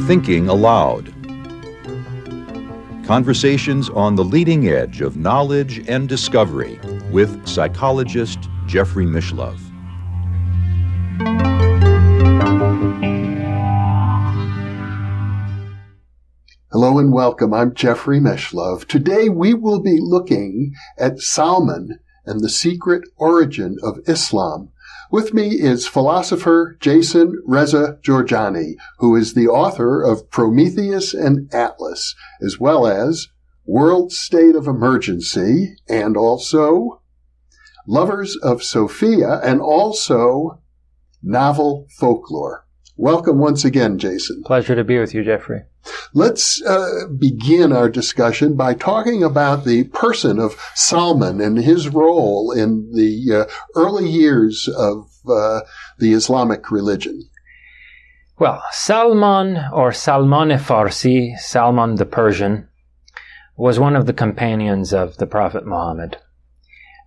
Thinking Aloud. Conversations on the leading edge of knowledge and discovery with psychologist Jeffrey Mishlove. Hello and welcome. I'm Jeffrey Mishlove. Today we will be looking at Salman and the secret origin of Islam. With me is philosopher Reza Jorjani, who is the author of Prometheus and Atlas, as well as World State of Emergency, and also Lovers of Sophia, and also novel Folklore. Welcome once again, Jason. Pleasure to be with you, Jeffrey. Let's begin our discussion by talking about the person of Salman and his role in the early years of the Islamic religion. Well, Salman, or Salman Farsi, Salman the Persian, was one of the companions of the Prophet Muhammad,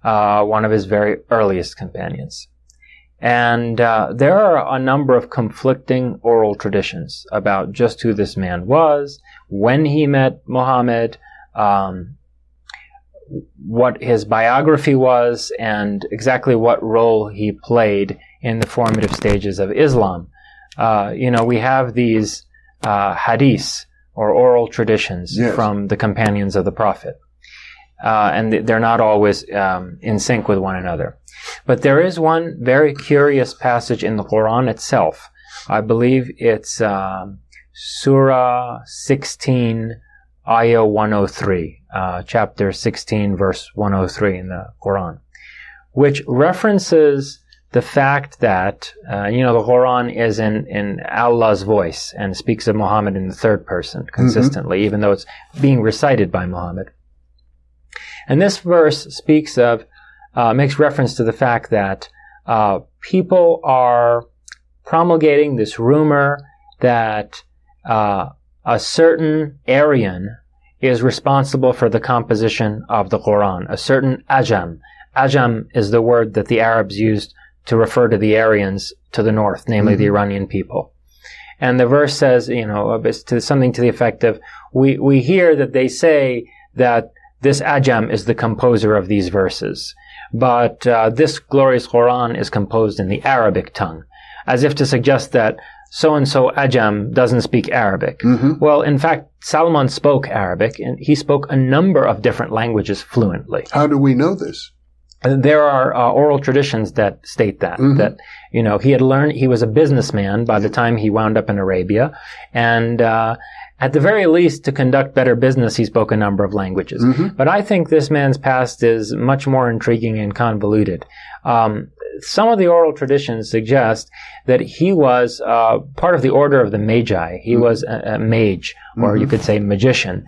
one of his very earliest companions. And there are a number of conflicting oral traditions about just who this man was, when he met Muhammad, what his biography was, and exactly what role he played in the formative stages of Islam. We have these hadiths, or oral traditions, yes, from the companions of the Prophet. And they're not always in sync with one another. But there is one very curious passage in the Quran itself. I believe it's Surah 16, Ayah 103, chapter 16, verse 103 in the Quran, which references the fact that, the Quran is in Allah's voice and speaks of Muhammad in the third person consistently, even though it's being recited by Muhammad. And this verse speaks of, makes reference to the fact that people are promulgating this rumor that a certain Aryan is responsible for the composition of the Quran, a certain Ajam. Ajam is the word that the Arabs used to refer to the Aryans to the north, namely the Iranian people. And the verse says, something to the effect of, we hear that they say that this Ajam is the composer of these verses, but this glorious Quran is composed in the Arabic tongue, as if to suggest that so-and-so Ajam doesn't speak Arabic. Well, in fact, Salman spoke Arabic, and he spoke a number of different languages fluently. How do we know this? There are oral traditions that state that he had learned, he was a businessman by the time he wound up in Arabia, and at the very least, to conduct better business, he spoke a number of languages. But I think this man's past is much more intriguing and convoluted. Some of the oral traditions suggest that he was part of the order of the Magi. He was a mage, or you could say magician,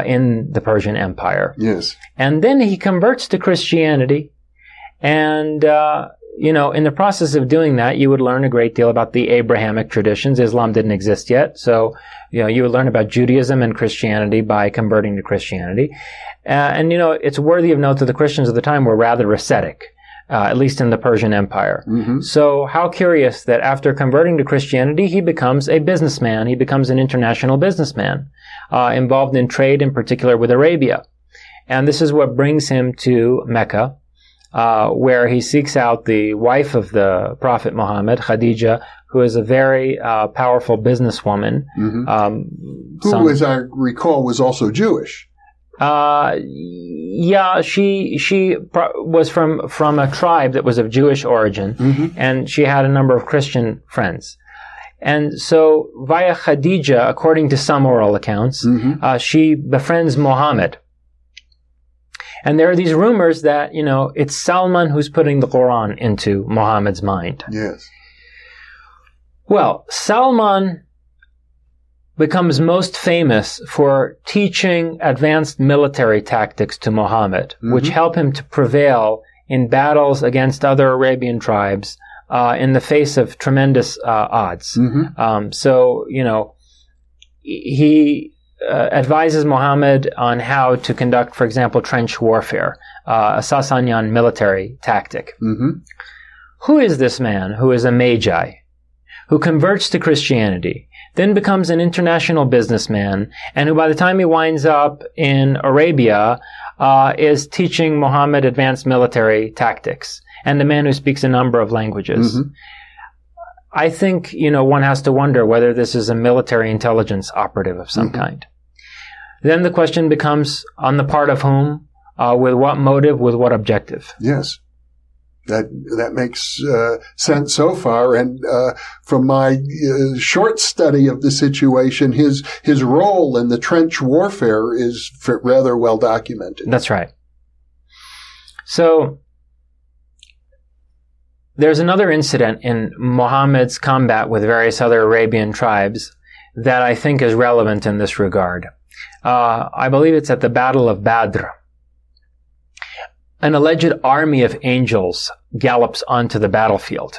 in the Persian Empire. Yes. And then he converts to Christianity, and in the process of doing that, you would learn a great deal about the Abrahamic traditions. Islam didn't exist yet, so you would learn about Judaism and Christianity by converting to Christianity. It's worthy of note that the Christians of the time were rather ascetic, at least in the Persian Empire. So how curious that after converting to Christianity, he becomes a businessman. He becomes an international businessman, involved in trade, in particular with Arabia. And this is what brings him to Mecca, where he seeks out the wife of the Prophet Muhammad, Khadija, who is a very powerful businesswoman. Who, as I recall, was also Jewish. She was from a tribe that was of Jewish origin, and she had a number of Christian friends. And so, via Khadija, according to some oral accounts, she befriends Muhammad. And there are these rumors that, it's Salman who's putting the Quran into Muhammad's mind. Yes. Well, Salman becomes most famous for teaching advanced military tactics to Muhammad, which help him to prevail in battles against other Arabian tribes in the face of tremendous odds. He advises Muhammad on how to conduct, for example, trench warfare, a Sassanian military tactic. who is this man who is a magi, who converts to Christianity, then becomes an international businessman, and who by the time he winds up in Arabia is teaching Muhammad advanced military tactics, and a man who speaks a number of languages? Mm-hmm. I think, one has to wonder whether this is a military intelligence operative of some kind. Then the question becomes, on the part of whom, with what motive, with what objective? Yes. That makes sense so far, and from my short study of the situation, his role in the trench warfare is rather well documented. That's right. So there's another incident in Muhammad's combat with various other Arabian tribes that I think is relevant in this regard. I believe it's at the Battle of Badr. An alleged army of angels gallops onto the battlefield,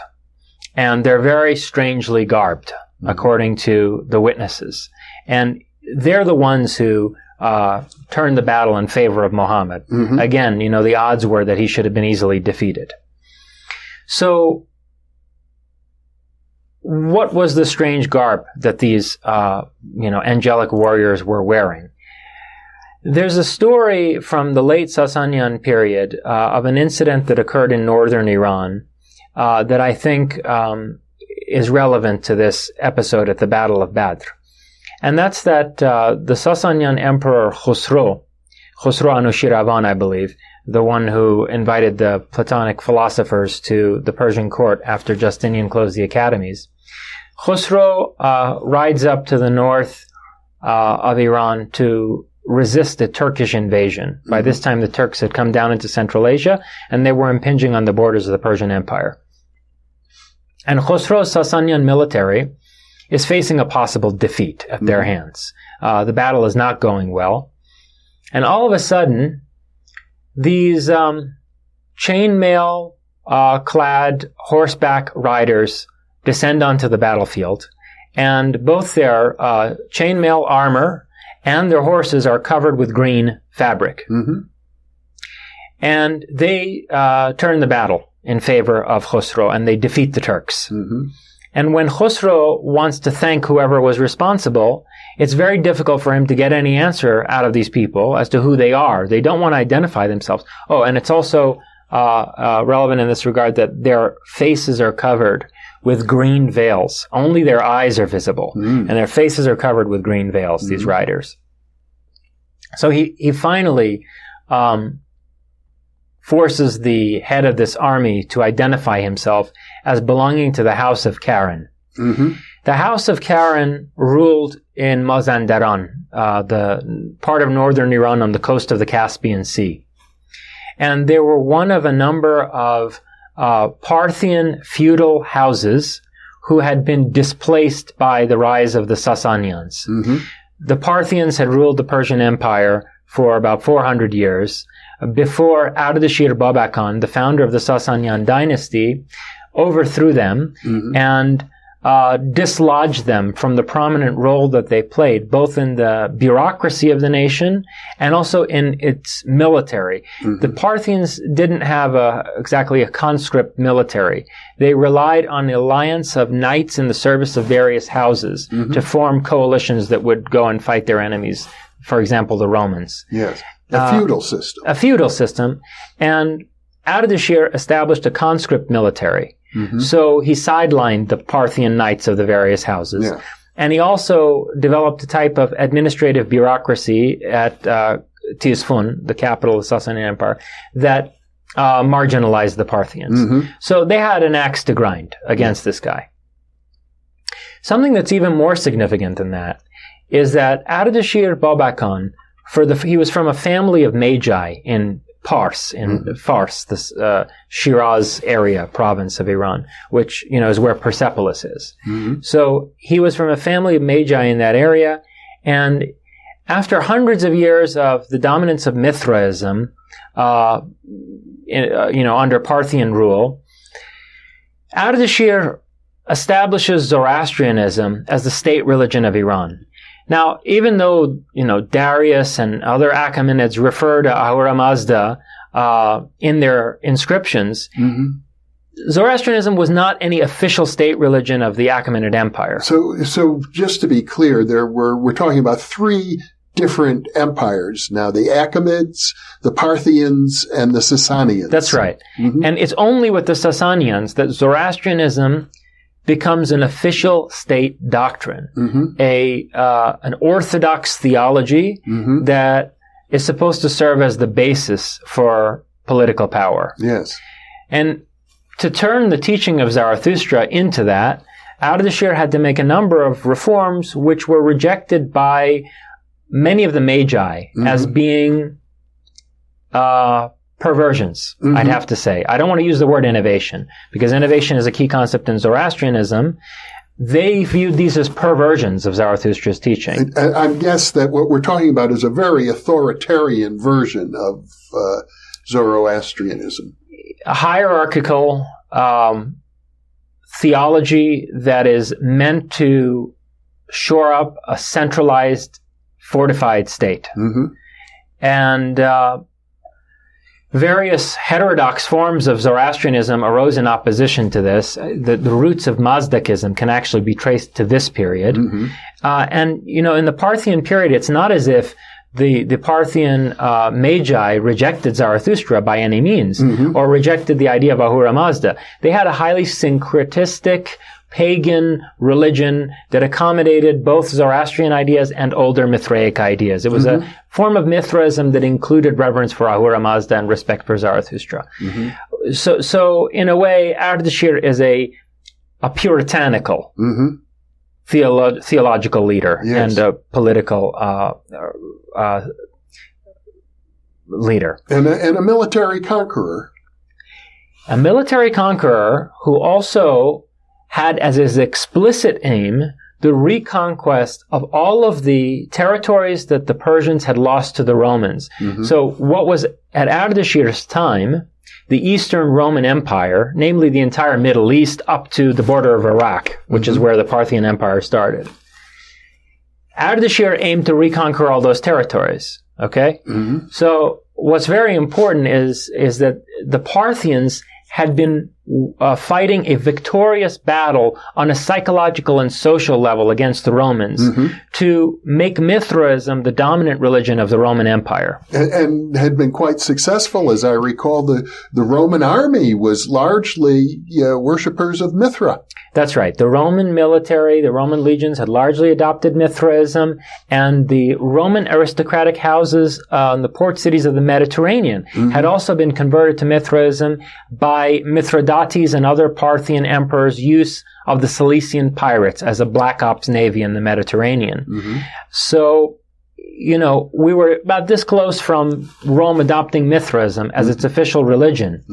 and they're very strangely garbed, according to the witnesses. And they're the ones who turned the battle in favor of Muhammad. Mm-hmm. Again, the odds were that he should have been easily defeated. So, what was the strange garb that these, angelic warriors were wearing? There's a story from the late Sassanian period of an incident that occurred in northern Iran that I think is relevant to this episode at the Battle of Badr. And that's that the Sassanian Emperor Khosrow Anushiravan, I believe, the one who invited the Platonic philosophers to the Persian court after Justinian closed the academies, Khosrow rides up to the north of Iran to resist a Turkish invasion. Mm-hmm. By this time, the Turks had come down into Central Asia, and they were impinging on the borders of the Persian Empire. And Khosrow's Sassanian military is facing a possible defeat at their hands. The battle is not going well. And all of a sudden, these chainmail clad horseback riders descend onto the battlefield, and both their chainmail armor and their horses are covered with green fabric. Mm-hmm. And they turn the battle in favor of Khosrow, and they defeat the Turks. Mm-hmm. And when Khosrow wants to thank whoever was responsible, it's very difficult for him to get any answer out of these people as to who they are. They don't want to identify themselves. Oh, and it's also relevant in this regard that their faces are covered with green veils. Only their eyes are visible, and their faces are covered with green veils, these riders. So he finally forces the head of this army to identify himself as belonging to the House of Karen. Mm-hmm. The House of Karen ruled in Mazandaran, the part of northern Iran on the coast of the Caspian Sea. And they were one of a number of Parthian feudal houses who had been displaced by the rise of the Sassanians. Mm-hmm. The Parthians had ruled the Persian Empire for about 400 years before Ardashir Babakan, the founder of the Sassanian dynasty, overthrew them and dislodged them from the prominent role that they played, both in the bureaucracy of the nation and also in its military. Mm-hmm. The Parthians didn't have exactly a conscript military. They relied on the alliance of knights in the service of various houses to form coalitions that would go and fight their enemies, for example, the Romans. Yes, a feudal system. A feudal system. And Ardashir established a conscript military. Mm-hmm. So he sidelined the Parthian knights of the various houses. Yeah. And he also developed a type of administrative bureaucracy at Tizfun, the capital of the Sassanid Empire, that marginalized the Parthians. Mm-hmm. So they had an axe to grind against this guy. Something that's even more significant than that is that Ardashir Babakan, he was from a family of magi in Pars, Fars, this Shiraz area, province of Iran, which, is where Persepolis is. Mm-hmm. So he was from a family of magi in that area, and after hundreds of years of the dominance of Mithraism, under Parthian rule, Ardashir establishes Zoroastrianism as the state religion of Iran. Now, even though, Darius and other Achaemenids refer to Ahura Mazda in their inscriptions, Zoroastrianism was not any official state religion of the Achaemenid Empire. So just to be clear, we're talking about three different empires now: the Achaemenids, the Parthians, and the Sassanids. That's right. Mm-hmm. And it's only with the Sassanians that Zoroastrianism becomes an official state doctrine, an orthodox theology that is supposed to serve as the basis for political power. Yes. And to turn the teaching of Zarathustra into that, Ardashir had to make a number of reforms which were rejected by many of the Magi as being perversions, I'd have to say. I don't want to use the word innovation, because innovation is a key concept in Zoroastrianism. They viewed these as perversions of Zarathustra's teaching. I guess that what we're talking about is a very authoritarian version of Zoroastrianism. A hierarchical theology that is meant to shore up a centralized, fortified state. And various heterodox forms of Zoroastrianism arose in opposition to this. The roots of Mazdakism can actually be traced to this period. And, in the Parthian period, it's not as if the Parthian Magi rejected Zarathustra by any means, or rejected the idea of Ahura Mazda. They had a highly syncretistic, pagan religion that accommodated both Zoroastrian ideas and older Mithraic ideas. It was a form of Mithraism that included reverence for Ahura Mazda and respect for Zarathustra. So in a way, Ardashir is a puritanical theological leader and a political leader. And a military conqueror. A military conqueror who also had as his explicit aim the reconquest of all of the territories that the Persians had lost to the Romans. So what was at Ardashir's time the Eastern Roman Empire, namely the entire Middle East up to the border of Iraq, which is where the Parthian Empire started. Ardashir aimed to reconquer all those territories. Okay? So what's very important is that the Parthians had been fighting a victorious battle on a psychological and social level against the Romans to make Mithraism the dominant religion of the Roman Empire. And had been quite successful. As I recall, the Roman army was largely worshippers of Mithra. That's right. The Roman military, the Roman legions had largely adopted Mithraism, and the Roman aristocratic houses in the port cities of the Mediterranean had also been converted to Mithraism by Mithridates and other Parthian emperors' use of the Cilician pirates as a black ops navy in the Mediterranean. So, we were about this close from Rome adopting Mithraism as its official religion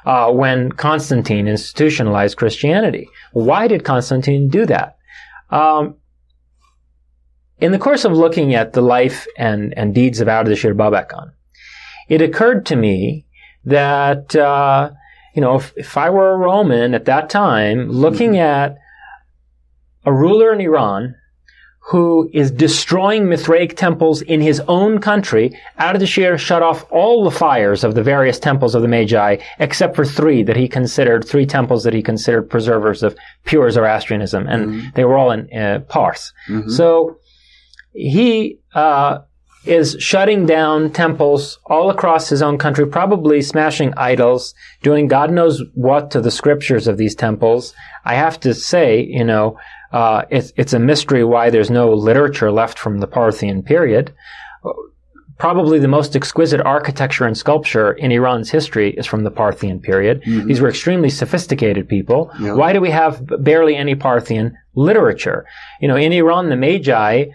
when Constantine institutionalized Christianity. Why did Constantine do that? In the course of looking at the life and deeds of Ardashir Babakhan, it occurred to me that if I were a Roman at that time, looking at a ruler in Iran who is destroying Mithraic temples in his own country, Ardashir shut off all the fires of the various temples of the Magi, except for three temples that he considered preservers of pure Zoroastrianism, and they were all in Pars. So he is shutting down temples all across his own country, probably smashing idols, doing God knows what to the scriptures of these temples. I have to say, it's a mystery why there's no literature left from the Parthian period. Probably the most exquisite architecture and sculpture in Iran's history is from the Parthian period. These were extremely sophisticated people. Why do we have barely any Parthian literature? In Iran, the Magi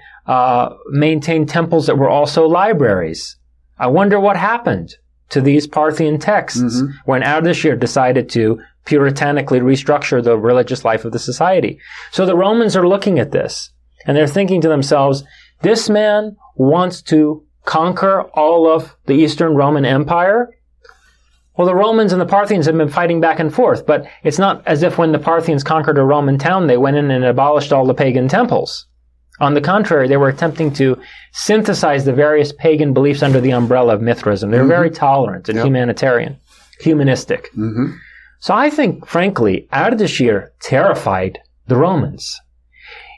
maintained temples that were also libraries. I wonder what happened to these Parthian texts when Ardashir decided to puritanically restructure the religious life of the society. So the Romans are looking at this, and they're thinking to themselves, this man wants to conquer all of the Eastern Roman Empire? Well, the Romans and the Parthians have been fighting back and forth, but it's not as if when the Parthians conquered a Roman town, they went in and abolished all the pagan temples. On the contrary, they were attempting to synthesize the various pagan beliefs under the umbrella of Mithraism. They were very tolerant and humanitarian, humanistic. So I think, frankly, Ardashir terrified the Romans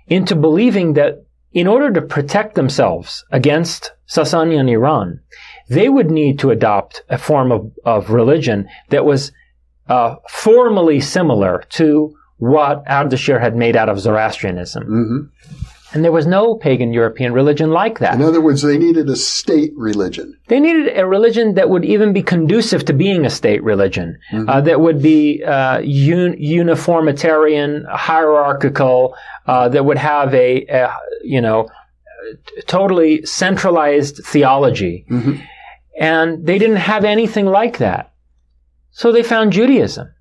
into believing that in order to protect themselves against Sasanian Iran, they would need to adopt a form of religion that was formally similar to what Ardashir had made out of Zoroastrianism. Mm-hmm. And there was no pagan European religion like that. In other words, they needed a state religion. They needed a religion that would even be conducive to being a state religion, that would be uniformitarian, hierarchical, that would have a totally centralized theology. Mm-hmm. And they didn't have anything like that. So they found Judaism.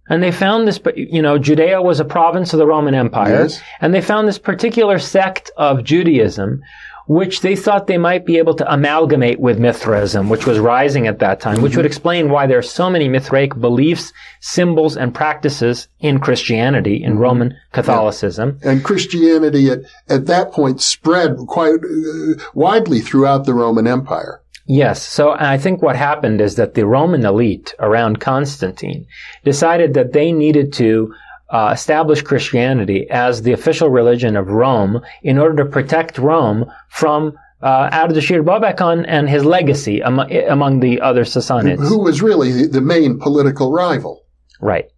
And they found this, Judea was a province of the Roman Empire. Yes. And they found this particular sect of Judaism, which they thought they might be able to amalgamate with Mithraism, which was rising at that time, which would explain why there are so many Mithraic beliefs, symbols, and practices in Christianity, in Roman Catholicism. Yeah. And Christianity at that point spread quite widely throughout the Roman Empire. Yes. So I think what happened is that the Roman elite around Constantine decided that they needed to establish Christianity as the official religion of Rome in order to protect Rome from Ardashir Babakhan and his legacy among the other Sassanids. Who was really the main political rival. Right.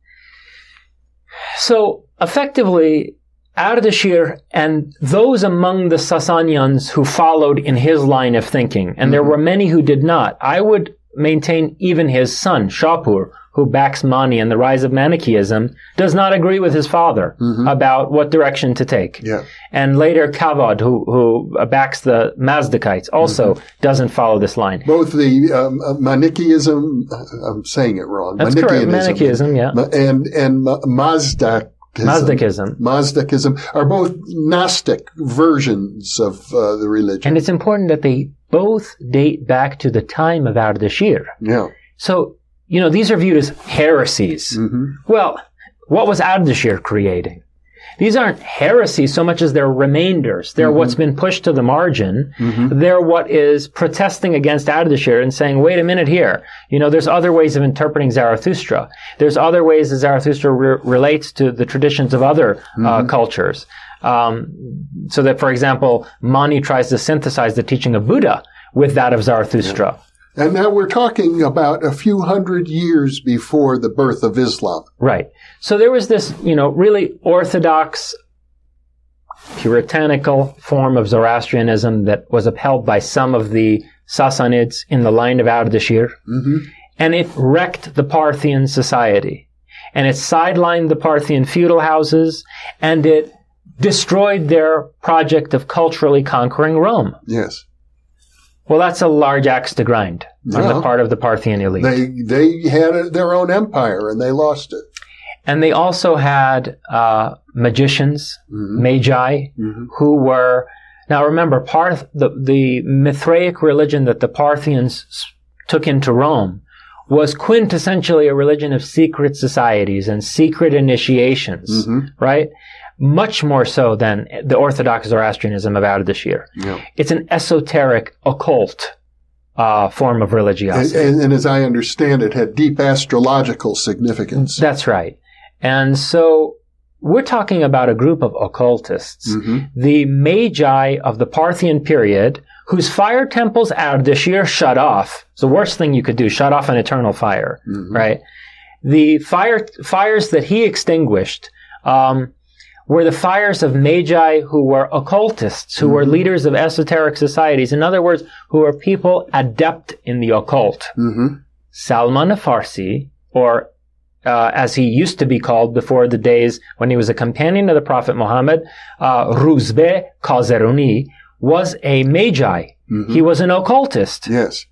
So effectively, Ardashir and those among the Sassanians who followed in his line of thinking, and there were many who did not. I would maintain even his son, Shapur, who backs Mani and the rise of Manichaeism, does not agree with his father about what direction to take. Yeah. And later Kavad, who backs the Mazdakites, also doesn't follow this line. Both the Manichaeism, I'm saying it wrong. That's correct, Manichaeism, yeah. And Mazdakism are both Gnostic versions of the religion. And it's important that they both date back to the time of Ardashir. Yeah. So, these are viewed as heresies. Well, what was Ardashir creating? These aren't heresies so much as they're remainders. They're what's been pushed to the margin. They're what is protesting against Ardashir and saying, wait a minute here. There's other ways of interpreting Zarathustra. There's other ways that Zarathustra relates to the traditions of other cultures. So that, for example, Mani tries to synthesize the teaching of Buddha with that of Zarathustra. Yeah. And now we're talking about a few hundred years before the birth of Islam. Right. So there was this, really orthodox, puritanical form of Zoroastrianism that was upheld by some of the Sassanids in the line of Ardashir. And it wrecked the Parthian society. And it sidelined the Parthian feudal houses. And it destroyed their project of culturally conquering Rome. Yes. Well, that's a large axe to grind on the part of the Parthian elite. They had their own empire and they lost it. And they also had magicians, magi, who were... Now remember, the Mithraic religion that the Parthians took into Rome was quintessentially a religion of secret societies and secret initiations, right? Much more so than the Orthodox Zoroastrianism of Ardashir. Yeah. It's an esoteric, occult form of religiosity. And as I understand it, had deep astrological significance. That's right. And so we're talking about a group of occultists, the magi of the Parthian period, whose fire temples Ardashir shut off. It's the worst thing you could do, shut off an eternal fire, right? The fires that he extinguished were the fires of magi who were occultists, who were leaders of esoteric societies. In other words, who were people adept in the occult. Salman Farsi, or as he used to be called before the days when he was a companion of the Prophet Muhammad, Ruzbe Kazeruni, was a magi. He was an occultist. Yes,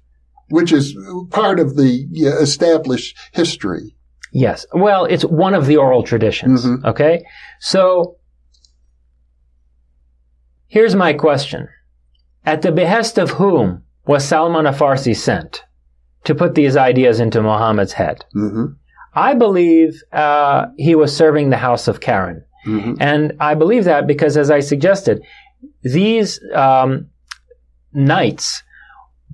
which is part of the established history. Yes. Well, it's one of the oral traditions. Okay? So, here's my question. At the behest of whom was Salman Farsi sent to put these ideas into Muhammad's head? I believe he was serving the House of Karen. And I believe that because, as I suggested, these knights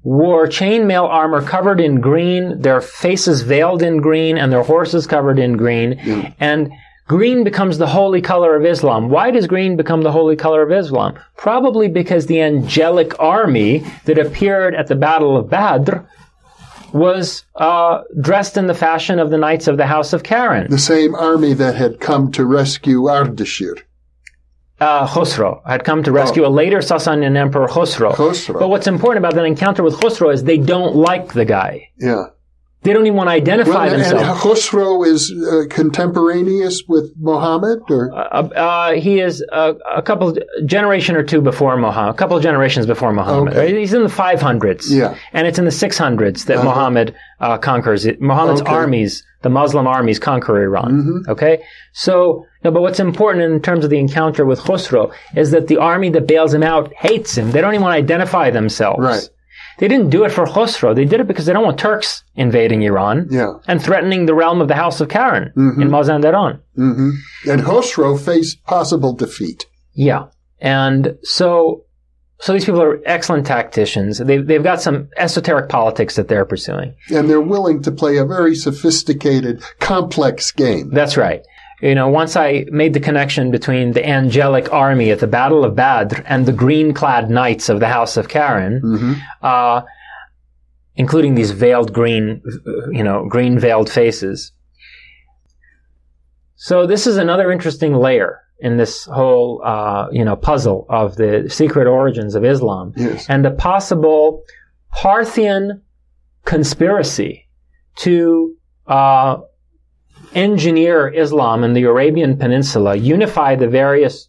wore chainmail armor covered in green, their faces veiled in green, and their horses covered in green. Yeah. And green becomes the holy color of Islam. Why does green become the holy color of Islam? Probably because the angelic army that appeared at the Battle of Badr was dressed in the fashion of the Knights of the House of Karen. The same army that had come to rescue Ardashir. Khosrow had come to rescue a later Sassanian emperor, Khosrow. But what's important about that encounter with Khosrow is they don't like the guy. Yeah. They don't even want to identify themselves. And Khosrow is contemporaneous with Muhammad? Or? He is a couple generation or two before Muhammad, a couple of generations before Muhammad. Okay. Right? He's in the 500s. Yeah. And it's in the 600s that Muhammad conquers it. Muhammad's armies, the Muslim armies, conquer Iran. Mm-hmm. Okay? So, no, but what's important in terms of the encounter with Khosrow is that the army that bails him out hates him. They don't even want to identify themselves. Right. They didn't do it for Khosrow. They did it because they don't want Turks invading Iran and threatening the realm of the House of Karen in Mazandaran. Mm-hmm. And Khosrow faced possible defeat. Yeah. And so these people are excellent tacticians. They've got some esoteric politics that they're pursuing. And they're willing to play a very sophisticated, complex game. That's right. You know, once I made the connection between the angelic army at the Battle of Badr and the green-clad knights of the House of Karen, including these veiled green veiled faces. So this is another interesting layer in this whole, puzzle of the secret origins of Islam and the possible Parthian conspiracy to engineer Islam in the Arabian Peninsula, unify the various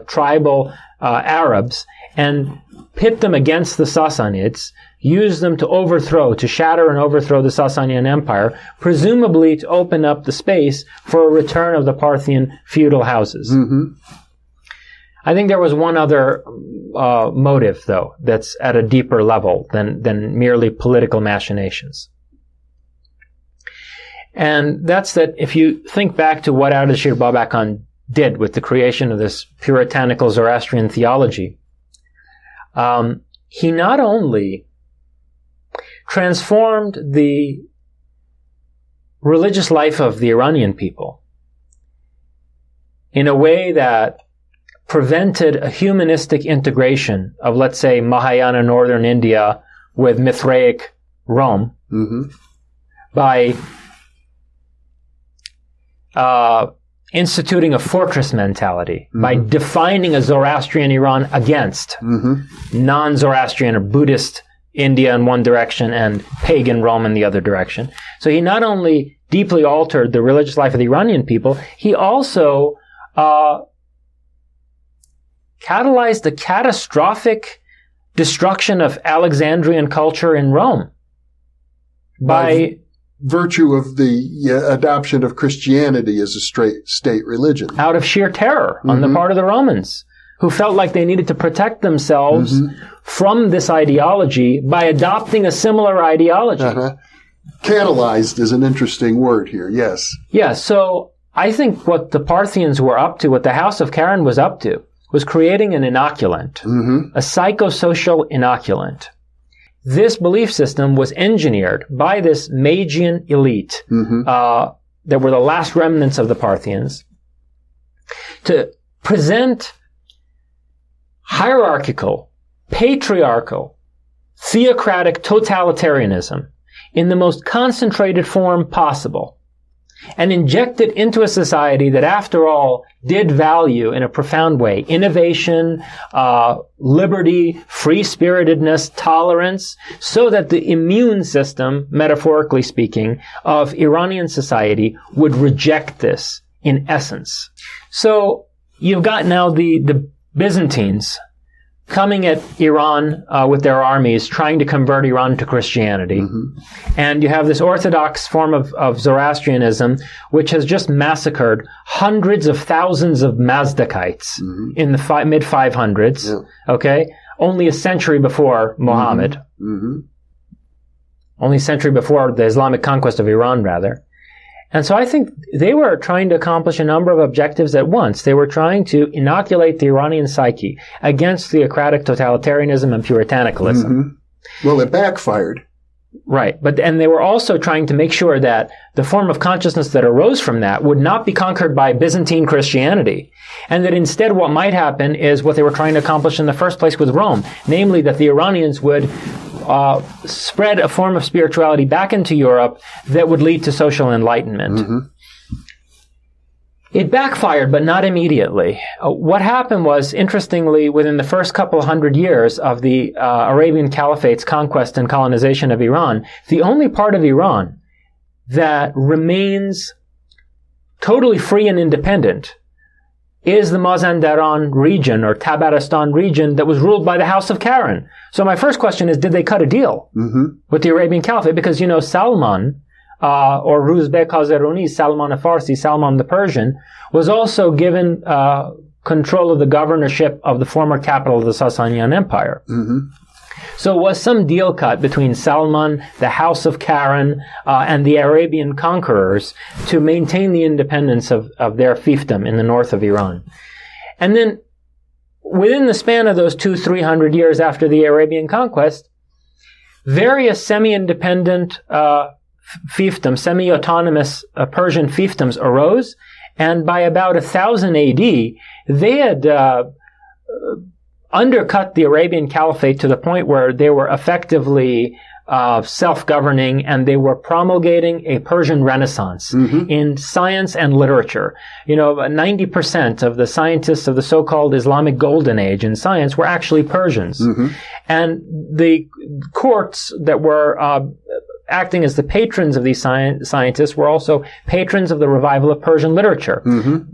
tribal Arabs, and pit them against the Sassanids, use them to shatter and overthrow the Sassanian Empire, presumably to open up the space for a return of the Parthian feudal houses. Mm-hmm. I think there was one other motive, though, that's at a deeper level than merely political machinations. And that's that if you think back to what Ardashir Babak Khan did with the creation of this puritanical Zoroastrian theology, he not only transformed the religious life of the Iranian people in a way that prevented a humanistic integration of, let's say, Mahayana northern India with Mithraic Rome by instituting a fortress mentality, by defining a Zoroastrian Iran against non-Zoroastrian or Buddhist India in one direction and pagan Rome in the other direction. So he not only deeply altered the religious life of the Iranian people, he also catalyzed the catastrophic destruction of Alexandrian culture in Rome by virtue of the adoption of Christianity as a straight state religion. Out of sheer terror on the part of the Romans, who felt like they needed to protect themselves from this ideology by adopting a similar ideology. Catalyzed is an interesting word here, yes. Yeah, so I think what the Parthians were up to, what the House of Karen was up to, was creating an inoculant, a psychosocial inoculant. This belief system was engineered by this Magian elite that were the last remnants of the Parthians to present hierarchical, patriarchal, theocratic totalitarianism in the most concentrated form possible and inject it into a society that, after all, did value in a profound way innovation, liberty, free-spiritedness, tolerance, so that the immune system, metaphorically speaking, of Iranian society would reject this in essence. So you've got now the Byzantines coming at Iran with their armies, trying to convert Iran to Christianity. And you have this orthodox form of Zoroastrianism, which has just massacred hundreds of thousands of Mazdakites in the mid-500s, okay? Only a century before Muhammad. Only a century before the Islamic conquest of Iran, rather. And so I think they were trying to accomplish a number of objectives at once. They were trying to inoculate the Iranian psyche against theocratic totalitarianism and puritanicalism. Well, it backfired. Right. And they were also trying to make sure that the form of consciousness that arose from that would not be conquered by Byzantine Christianity. And that instead what might happen is what they were trying to accomplish in the first place with Rome. Namely, that the Iranians would spread a form of spirituality back into Europe that would lead to social enlightenment. Mm-hmm. It backfired, but not immediately. What happened was, interestingly, within the first couple hundred years of the Arabian Caliphate's conquest and colonization of Iran, the only part of Iran that remains totally free and independent is the Mazandaran region or Tabaristan region that was ruled by the House of Karen. So my first question is, did they cut a deal with the Arabian Caliphate? Because, Salman, or Ruzbek Hazaruni, Salman of Farsi, Salman the Persian, was also given control of the governorship of the former capital of the Sassanian Empire. Mm-hmm. So was some deal cut between Salman, the House of Karen, and the Arabian conquerors to maintain the independence of their fiefdom in the north of Iran. And then, within the span of those 200-300 years after the Arabian conquest, various semi-independent fiefdoms, semi-autonomous Persian fiefdoms arose, and by about 1000 AD, they had undercut the Arabian Caliphate to the point where they were effectively self-governing, and they were promulgating a Persian Renaissance in science and literature. 90% of the scientists of the so-called Islamic Golden Age in science were actually Persians. And the courts that were acting as the patrons of these scientists were also patrons of the revival of Persian literature.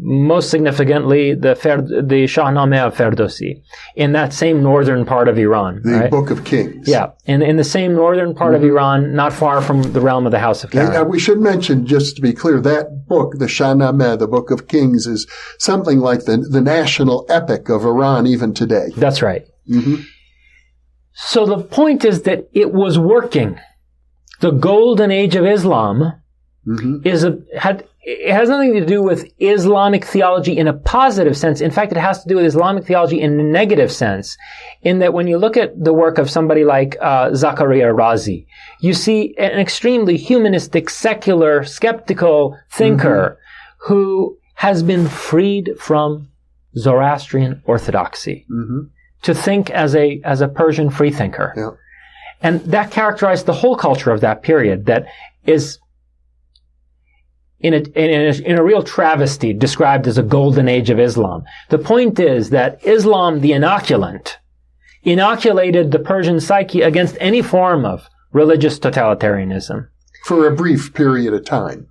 Most significantly, the Shahnameh of Ferdowsi in that same northern part of Iran. The Book of Kings. Yeah, in the same northern part of Iran, not far from the realm of the House of Karen. We should mention, just to be clear, that book, the Shahnameh, the Book of Kings, is something like the national epic of Iran even today. That's right. So the point is that it was working. The golden age of Islam it has nothing to do with Islamic theology in a positive sense. In fact, it has to do with Islamic theology in a negative sense, in that when you look at the work of somebody like Zakaria Razi, you see an extremely humanistic, secular, skeptical thinker who has been freed from Zoroastrian orthodoxy to think as a Persian freethinker. Yeah. And that characterized the whole culture of that period, that is, in a real travesty, described as a golden age of Islam. The point is that Islam, the inoculant, inoculated the Persian psyche against any form of religious totalitarianism. For a brief period of time.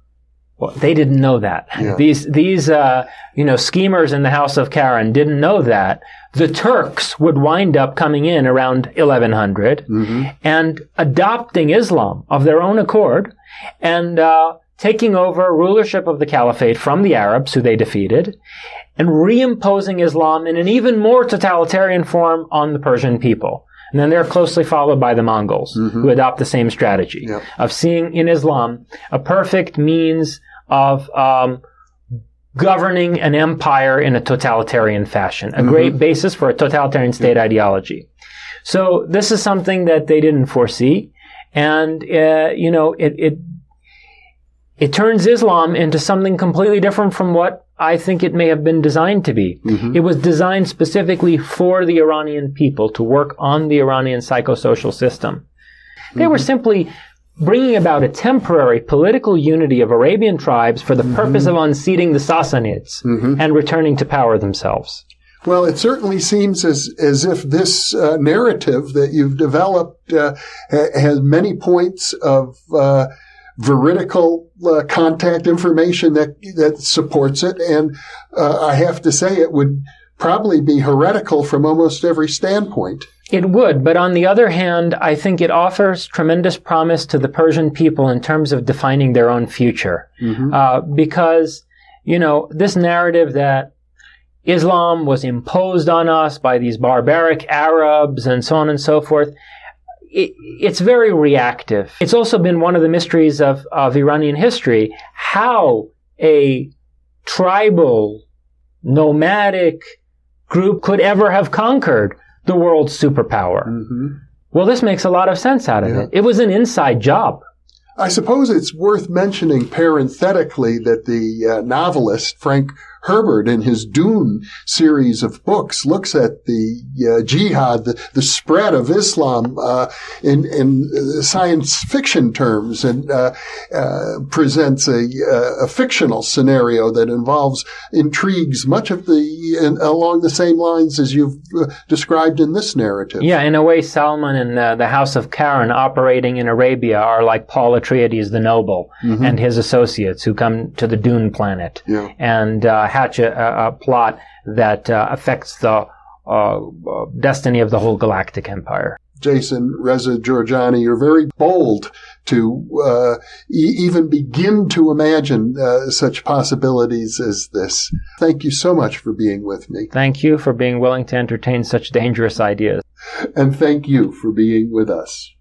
Well, they didn't know that. Yeah. These schemers in the House of Karen didn't know that the Turks would wind up coming in around 1100 and adopting Islam of their own accord and taking over rulership of the caliphate from the Arabs, who they defeated, and reimposing Islam in an even more totalitarian form on the Persian people. And then they're closely followed by the Mongols, who adopt the same strategy of seeing in Islam a perfect means of governing an empire in a totalitarian fashion, a great basis for a totalitarian state ideology. So this is something that they didn't foresee, and it turns Islam into something completely different from what I think it may have been designed to be. It was designed specifically for the Iranian people to work on the Iranian psychosocial system. They were simply bringing about a temporary political unity of Arabian tribes for the purpose of unseating the Sassanids and returning to power themselves. Well, it certainly seems as if this narrative that you've developed has many points of veridical contact information that supports it, and I have to say it would probably be heretical from almost every standpoint. It would, but on the other hand, I think it offers tremendous promise to the Persian people in terms of defining their own future. Because, this narrative that Islam was imposed on us by these barbaric Arabs and so on and so forth, it's very reactive. It's also been one of the mysteries of Iranian history, how a tribal, nomadic group could ever have conquered the world's superpower. Well, this makes a lot of sense out of it. It was an inside job. I suppose it's worth mentioning parenthetically that the novelist Frank Herbert, in his Dune series of books, looks at the jihad, the spread of Islam in science fiction terms, and presents a fictional scenario that involves intrigues much of along the same lines as you've described in this narrative. Yeah, in a way, Salman and the House of Karen operating in Arabia are like Paul Atreides the Noble and his associates who come to the Dune planet and hatch a plot that affects the destiny of the whole galactic empire. Jason, Reza Jorjani, you're very bold to even begin to imagine such possibilities as this. Thank you so much for being with me. Thank you for being willing to entertain such dangerous ideas. And thank you for being with us.